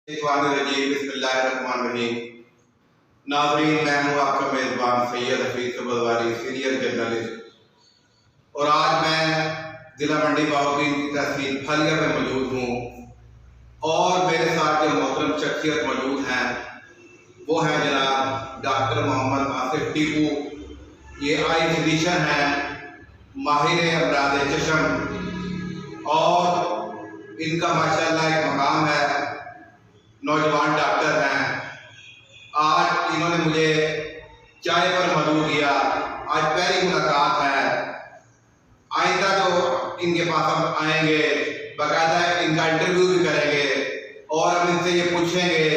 बिस्मिल्लाहिर्रहमानिर्रहीम। नाज़रीन, मैं हूँ आपका मेज़बान सैयद हफीज़ सबज़वारी, सीनियर जर्नलिस्ट, और आज मैं ज़िला मंडी बाउद्दीन की तहसील फलिया में मौजूद हूँ। और मेरे साथ जो मोहतरम शख्सियत मौजूद हैं वो हैं जनाब डॉक्टर मोहम्मद आसिफ टीपू। ये आई फिजिशियन हैं, माहिर अमराज़ चश्म, और इनका माशाअल्लाह एक मकाम है, नौजवान डॉक्टर हैं। आज इन्होंने मुझे चाय पर मदऊ किया, आज पहली मुलाकात है। आइंदा जो इनके पास हम आएंगे बाकायदा इनका इंटरव्यू भी करेंगे और हम इनसे ये पूछेंगे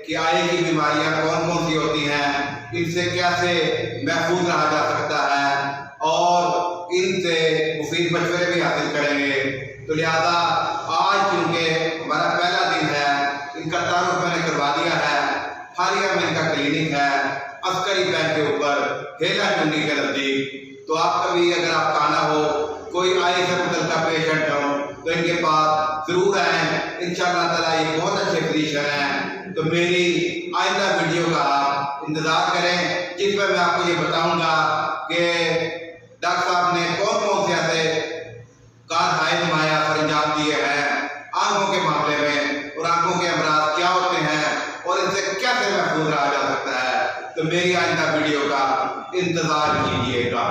कि आय की बीमारियां कौन कौन सी होती हैं, इनसे कैसे महफूज रहा जा सकता है, और इनसे मुफीद मशवरे भी हासिल करेंगे। तो लिहाजा आज चूँकि हमारा पहला दिन है, इनका तारुफ मैंने करवा दिया है। फलिया में इनका क्लिनिक है, अस्करी बैंक के ऊपर, हेला चुंगी के नज़दीक। तो आपका भी अगर आपका आना हो, कोई आय से मुतल्लिक़ पेशेंट हो, तो इनके पास ज़रूर आएँ। इंशाअल्लाह ताला ये बहुत अच्छे फिजिशियन हैं। तो मेरी आइंदा वीडियो का आप इंतज़ार करें, जिसमें मैं आपको ये बताऊँगा कि डॉक्टर साहब ने कौन कौन से ऐसे कारहाय नुमाया अंजाम दिए हैं आंखों के मामले में, और आंखों के अमराज क्या होते हैं और इनसे कैसे महफूज रहा जा सकता है। तो मेरी आइंदा वीडियो का इंतजार कीजिएगा।